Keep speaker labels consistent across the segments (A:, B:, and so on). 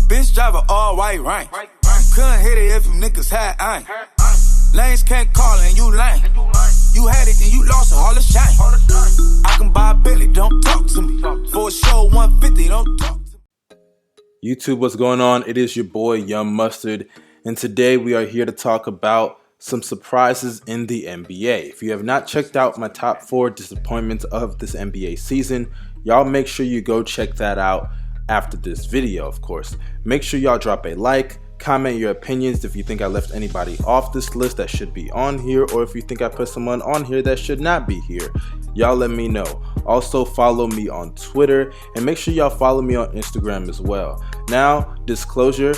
A: bitch drive a all white rank. Couldn't hit it if you niggas had aim. Lanes can't call and you lame. You had it and you lost it, all the shame. I can buy a Billy, don't talk to me. For a show 150, don't talk to me.
B: YouTube, what's going on? It is your boy Young Mustard, and today we are here to talk about some surprises in the NBA. If you have not checked out my top 4 disappointments of this NBA season, y'all make sure you go check that out after this video, of course. Make sure y'all drop a like, comment your opinions if you think I left anybody off this list that should be on here, or if you think I put someone on here that should not be here. Y'all let me know. Also follow me on Twitter, and make sure y'all follow me on Instagram as well. Now, disclosure,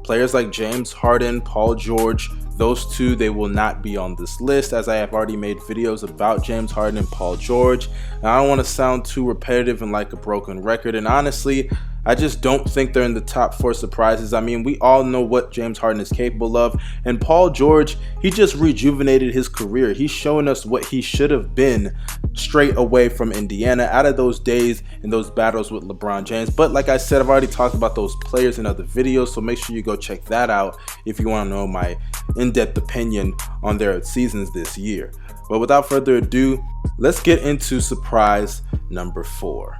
B: players like James Harden, Paul George, those two, they will not be on this list, as I have already made videos about James Harden and Paul George. And I don't want to sound too repetitive and like a broken record, and honestly, I just don't think they're in the top 4 surprises. I mean, we all know what James Harden is capable of, and Paul George, he just rejuvenated his career. He's showing us what he should have been straight away from Indiana, out of those days and those battles with LeBron James. But like I said, I've already talked about those players in other videos, so make sure you go check that out if you want to know my in-depth opinion on their seasons this year. But without further ado, let's get into surprise number 4.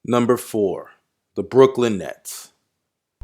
B: Number 4, the Brooklyn Nets.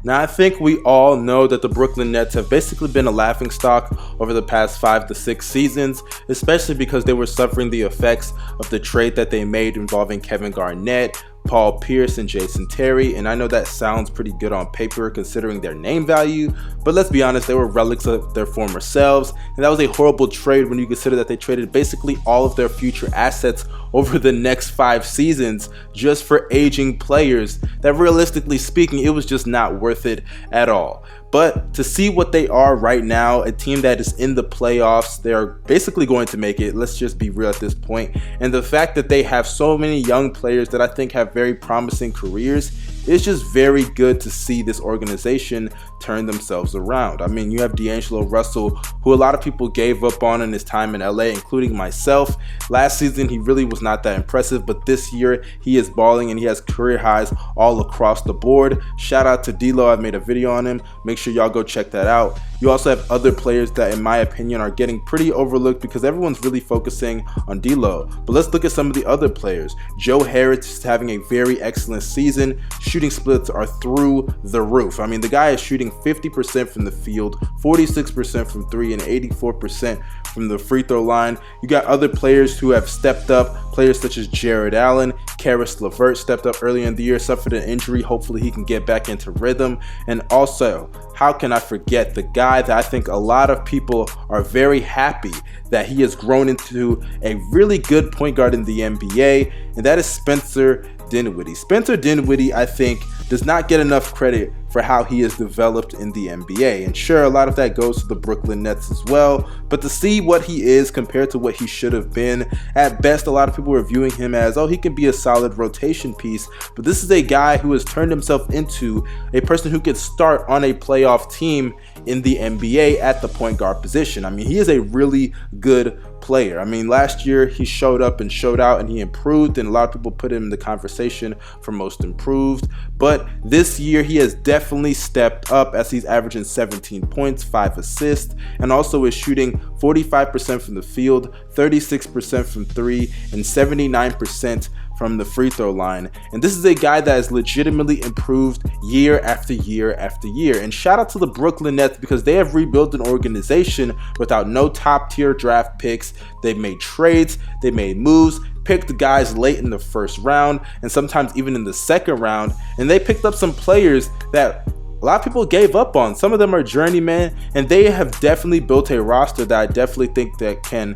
B: Now, I think we all know that the Brooklyn Nets have basically been a laughingstock over the past 5 to 6 seasons, especially because they were suffering the effects of the trade that they made involving Kevin Garnett, Paul Pierce, and Jason Terry. And I know that sounds pretty good on paper considering their name value, but let's be honest, they were relics of their former selves, and that was a horrible trade when you consider that they traded basically all of their future assets over the next 5 seasons just for aging players that, realistically speaking, it was just not worth it at all. But to see what they are right now, a team that is in the playoffs, they're basically going to make it, let's just be real at this point. And the fact that they have so many young players that I think have very promising careers, it's just very good to see this organization turn themselves around. I mean, you have D'Angelo Russell, who a lot of people gave up on in his time in LA, including myself. Last season, he really was not that impressive, but this year he is balling and he has career highs all across the board. Shout out to D'Lo, I've made a video on him. Make sure y'all go check that out. You also have other players that, in my opinion, are getting pretty overlooked because everyone's really focusing on D'Lo. But let's look at some of the other players. Joe Harris is having a very excellent season. Shooting splits are through the roof. I mean, the guy is shooting 50% from the field, 46% from 3, and 84% from the free throw line. You got other players who have stepped up, players such as Jared Allen. Karis LeVert stepped up earlier in the year, suffered an injury. Hopefully he can get back into rhythm. And also, how can I forget the guy that I think a lot of people are very happy that he has grown into a really good point guard in the NBA, and that is Spencer Dinwiddie. Spencer Dinwiddie, I think, does not get enough credit for how he has developed in the NBA. And sure, a lot of that goes to the Brooklyn Nets as well, but to see what he is compared to what he should have been, at best, a lot of people are viewing him as, oh, he can be a solid rotation piece, but this is a guy who has turned himself into a person who could start on a playoff team in the NBA at the point guard position. I mean, he is a really good player. I mean, last year he showed up and showed out and he improved, and a lot of people put him in the conversation for most improved. But this year he has definitely stepped up, as he's averaging 17 points, 5 assists, and also is shooting 45% from the field, 36% from 3, and 79% from the free throw line. And this is a guy that has legitimately improved year after year after year. And shout out to the Brooklyn Nets, because they have rebuilt an organization without no top tier draft picks. They've made trades, they made moves, picked guys late in the first round and sometimes even in the second round, and they picked up some players that a lot of people gave up on. Some of them are journeymen, and they have definitely built a roster that I definitely think that can,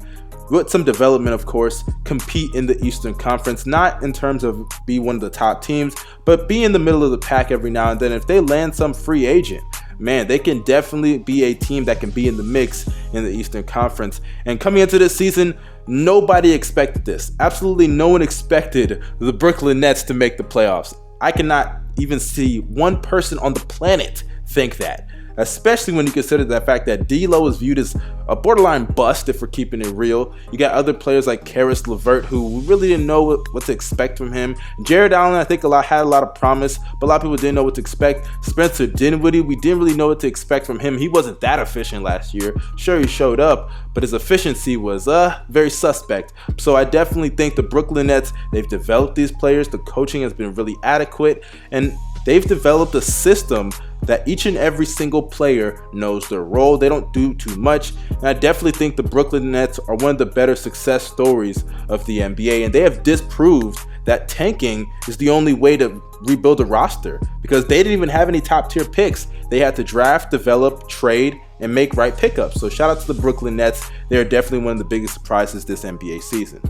B: with some development of course, compete in the Eastern Conference, not in terms of be one of the top teams, but be in the middle of the pack every now and then. If they land some free agent, man, they can definitely be a team that can be in the mix in the Eastern Conference. And coming into this season, nobody expected this. Absolutely no one expected the Brooklyn Nets to make the playoffs. I cannot even see one person on the planet think that. especially when you consider the fact that D'Lo is viewed as a borderline bust if we're keeping it real. You got other players like Karis LeVert who we really didn't know what to expect from him. Jared Allen, I think had a lot of promise, but a lot of people didn't know what to expect. Spencer Dinwiddie, we didn't really know what to expect from him. He wasn't that efficient last year. Sure, he showed up, but his efficiency was very suspect. So I definitely think the Brooklyn Nets, they've developed these players. The coaching has been really adequate, and they've developed a system that each and every single player knows their role. They don't do too much. And I definitely think the Brooklyn Nets are one of the better success stories of the NBA. And they have disproved that tanking is the only way to rebuild a roster, because they didn't even have any top tier picks. They had to draft, develop, trade, and make right pickups. So shout out to the Brooklyn Nets. They're definitely one of the biggest surprises this NBA season.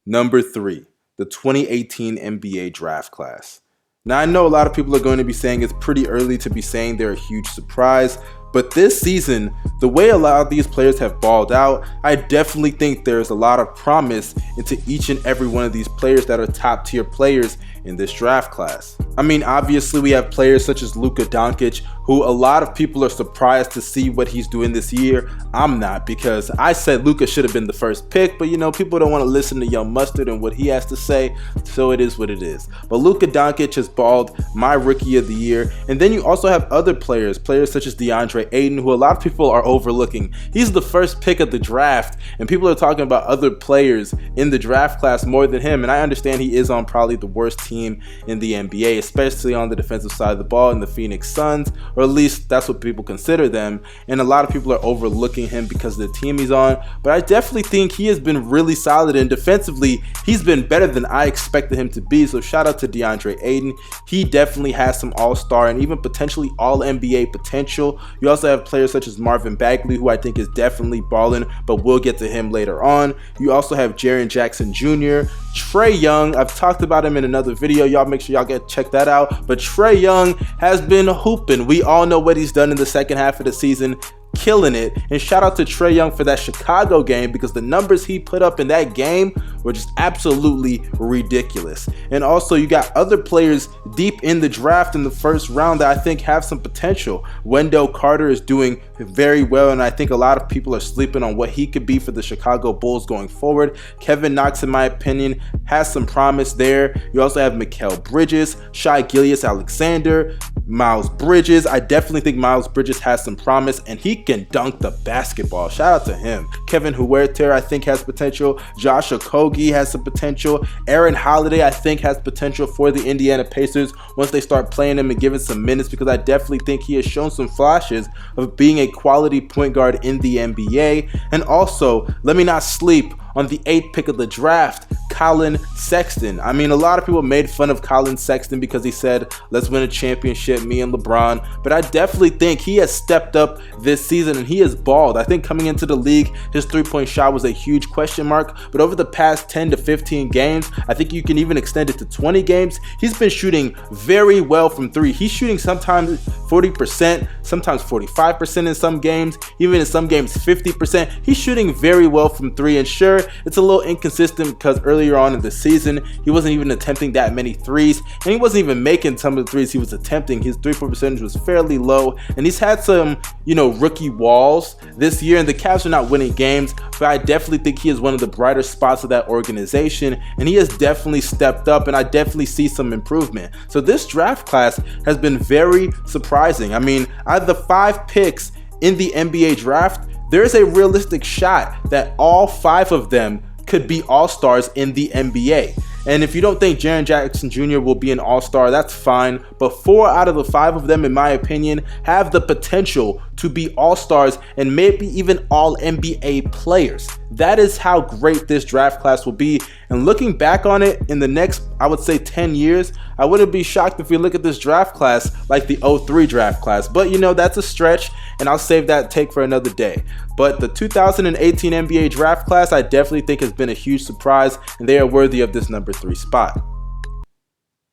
B: Number 3, the 2018 NBA draft class. Now, I know a lot of people are going to be saying it's pretty early to be saying they're a huge surprise, but this season, the way a lot of these players have balled out, I definitely think there's a lot of promise into each and every one of these players that are top tier players in this draft class. I mean, obviously we have players such as Luka Doncic, who a lot of people are surprised to see what he's doing this year. I'm not, because I said Luka should have been the first pick, but people don't want to listen to Young Mustard and what he has to say, so it is what it is. But Luka Doncic has balled, my rookie of the year. And then you also have other players such as DeAndre Ayton, who a lot of people are overlooking. He's the first pick of the draft, and people are talking about other players in the draft class more than him. And I understand he is on probably the worst team in the NBA, especially on the defensive side of the ball, in the Phoenix Suns, or at least that's what people consider them. And a lot of people are overlooking him because of the team he's on. But I definitely think he has been really solid, and defensively, he's been better than I expected him to be. So shout out to DeAndre Ayton. He definitely has some all-star and even potentially all-NBA potential. You also have players such as Marvin Bagley, who I think is definitely balling, but we'll get to him later on. You also have Jaren Jackson Jr., Trae Young. I've talked about him in another video. Y'all make sure y'all check that out. But Trae Young has been hooping. We all know what he's done in the second half of the season, killing it. And shout out to Trae Young for that Chicago game, because the numbers he put up in that game were just absolutely ridiculous. And also you got other players deep in the draft in the first round that I think have some potential. Wendell Carter is doing very well, and I think a lot of people are sleeping on what he could be for the Chicago Bulls going forward. Kevin Knox, in my opinion, has some promise there. You also have Mikal Bridges, Shai Gilgeous-Alexander, Miles Bridges. I definitely think Miles Bridges has some promise, and he can dunk the basketball. Shout out to him. Kevin Huerter, I think, has potential. Josh Okogie has some potential. Aaron Holiday, I think, has potential for the Indiana Pacers once they start playing him and giving some minutes, because I definitely think he has shown some flashes of being a quality point guard in the NBA. And also, let me not sleep on the 8th pick of the draft, Colin Sexton. I mean, a lot of people made fun of Colin Sexton because he said, let's win a championship, me and LeBron. But I definitely think he has stepped up this season, and he has balled. I think coming into the league, his three-point shot was a huge question mark. But over the past 10 to 15 games, I think you can even extend it to 20 games, he's been shooting very well from three. He's shooting sometimes 40%, sometimes 45% in some games, even in some games 50%. He's shooting very well from three, and sure, it's a little inconsistent because earlier on in the season, he wasn't even attempting that many threes, and he wasn't even making some of the threes he was attempting. His three-point percentage was fairly low, and he's had some, rookie walls this year, and the Cavs are not winning games, but I definitely think he is one of the brighter spots of that organization, and he has definitely stepped up, and I definitely see some improvement. So this draft class has been very surprising. I mean, out of the 5 picks in the NBA draft, there's a realistic shot that all 5 of them could be all-stars in the NBA. And if you don't think Jaren Jackson Jr. will be an all-star, that's fine. But 4 out of the 5 of them, in my opinion, have the potential to be all-stars and maybe even all-NBA players. That is how great this draft class will be. And looking back on it in the next, I would say 10 years, I wouldn't be shocked if we look at this draft class like the 03 draft class. But that's a stretch, and I'll save that take for another day. But the 2018 NBA draft class, I definitely think has been a huge surprise, and they are worthy of this number 3 spot.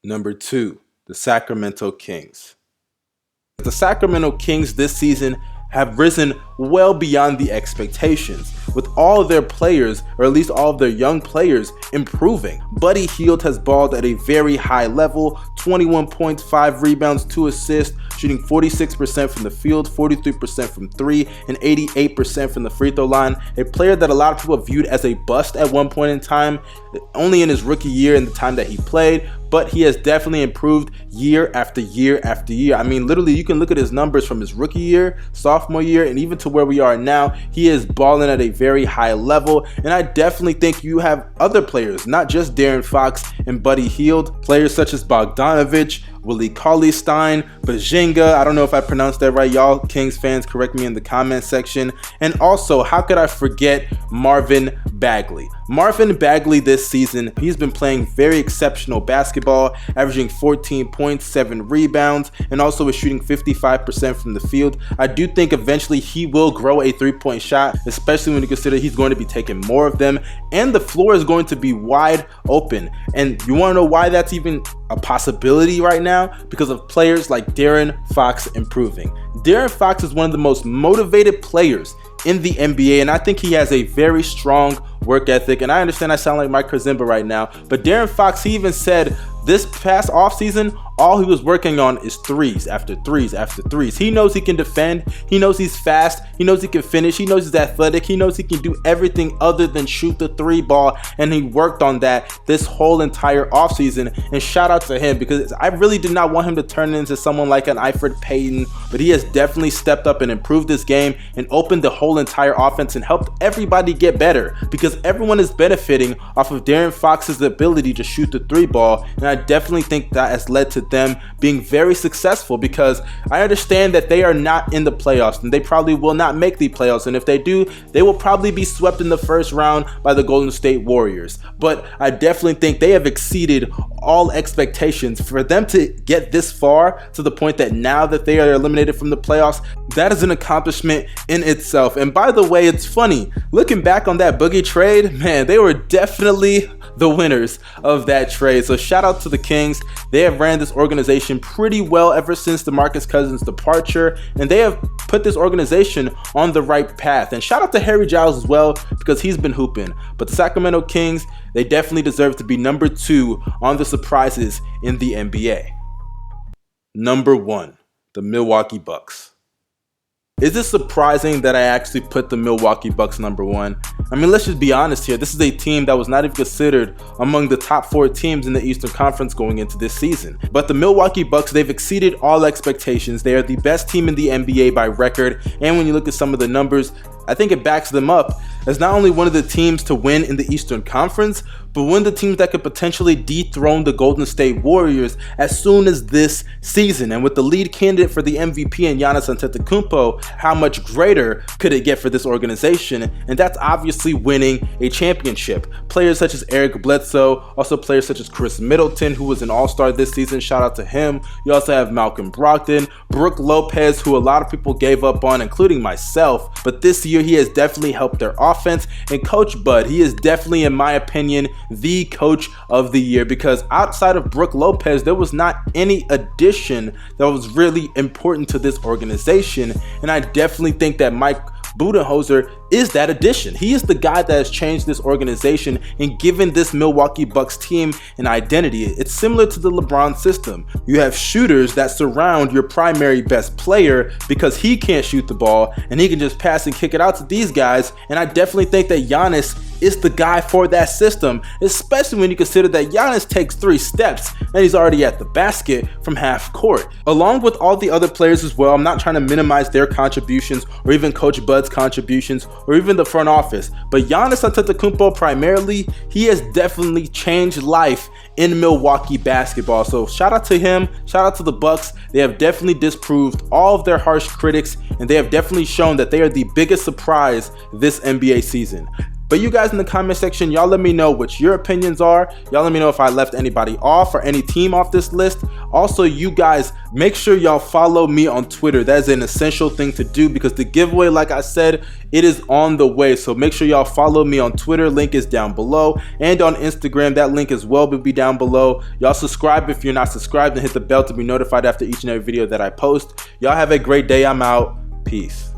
B: Number 2, the Sacramento Kings. The Sacramento Kings this season have risen well beyond the expectations. with all of their players, or at least all of their young players, improving. Buddy Hield has balled at a very high level, 21 points, 5 rebounds, 2 assists, shooting 46% from the field, 43% from 3, and 88% from the free throw line. A player that a lot of people viewed as a bust at one point in time, only in his rookie year and the time that he played, but he has definitely improved year after year after year. I mean, literally, you can look at his numbers from his rookie year, sophomore year, and even to where we are now. He is balling at a very high level, and I definitely think you have other players, not just De'Aaron Fox and Buddy Hield, players such as Bogdanovich, Willie Cauley-Stein, Bazinga, I don't know if I pronounced that right, y'all Kings fans correct me in the comment section. And also, how could I forget Marvin Bagley? Marvin Bagley this season, he's been playing very exceptional basketball, averaging 14 points, 7 rebounds, and also is shooting 55% from the field. I do think eventually he will grow a 3-point shot, especially when you consider he's going to be taking more of them, and the floor is going to be wide open. And you want to know why that's even a possibility right now? Because of players like De'Aaron Fox improving. De'Aaron Fox is one of the most motivated players in the NBA, and I think he has a very strong work ethic. And I understand I sound like Mike Krzimba right now, but De'Aaron Fox, he even said this past offseason, all he was working on is threes after threes after threes. He knows he can defend. He knows he's fast. He knows he can finish. He knows he's athletic. He knows he can do everything other than shoot the 3 ball. And he worked on that this whole entire offseason. And shout out to him, because I really did not want him to turn into someone like an Alfred Payton. But he has definitely stepped up and improved this game and opened the whole entire offense and helped everybody get better, because everyone is benefiting off of De'Aaron Fox's ability to shoot the 3 ball. And I definitely think that has led to them being very successful, because I understand that they are not in the playoffs and they probably will not make the playoffs, and if they do, they will probably be swept in the first round by the Golden State Warriors. But I definitely think they have exceeded all expectations. For them to get this far, to the point that now that they are eliminated from the playoffs, that is an accomplishment in itself. And by the way, it's funny, looking back on that Boogie trade, man, they were definitely the winners of that trade. So shout out to the Kings. They have ran this organization pretty well ever since DeMarcus Cousins' departure, and they have put this organization on the right path. And shout out to Harry Giles as well, because he's been hooping. But the Sacramento Kings, they definitely deserve to be number 2 on the surprises in the NBA. Number 1, the Milwaukee Bucks. Is it surprising that I actually put the Milwaukee Bucks number 1? I mean, let's just be honest here. This is a team that was not even considered among the top 4 teams in the Eastern Conference going into this season. But the Milwaukee Bucks, they've exceeded all expectations. They are the best team in the NBA by record. And when you look at some of the numbers, I think it backs them up as not only one of the teams to win in the Eastern Conference, but one of the teams that could potentially dethrone the Golden State Warriors as soon as this season. And with the lead candidate for the MVP in Giannis Antetokounmpo, how much greater could it get for this organization? And that's obviously winning a championship. Players such as Eric Bledsoe, also players such as Chris Middleton, who was an all-star this season, shout out to him. You also have Malcolm Brogdon, Brook Lopez, who a lot of people gave up on, including myself, but this year he has definitely helped their offense. And Coach Bud, he is definitely, in my opinion, the coach of the year, because outside of Brook Lopez, there was not any addition that was really important to this organization. And I definitely think that Mike Budenholzer is that addition. He is the guy that has changed this organization and given this Milwaukee Bucks team an identity. It's similar to the LeBron system. You have shooters that surround your primary best player because he can't shoot the ball and he can just pass and kick it out to these guys. And I definitely think that Giannis is the guy for that system, especially when you consider that Giannis takes 3 steps and he's already at the basket from half court. Along with all the other players as well, I'm not trying to minimize their contributions or even Coach Bud's contributions or even the front office, but Giannis Antetokounmpo primarily, he has definitely changed life in Milwaukee basketball. So shout out to him, shout out to the Bucks. They have definitely disproved all of their harsh critics, and they have definitely shown that they are the biggest surprise this NBA season. But you guys in the comment section, y'all let me know what your opinions are. Y'all let me know if I left anybody off or any team off this list. Also, you guys, make sure y'all follow me on Twitter. That is an essential thing to do because the giveaway, like I said, it is on the way. So make sure y'all follow me on Twitter. Link is down below. And on Instagram, that link as well will be down below. Y'all subscribe if you're not subscribed and hit the bell to be notified after each and every video that I post. Y'all have a great day. I'm out. Peace.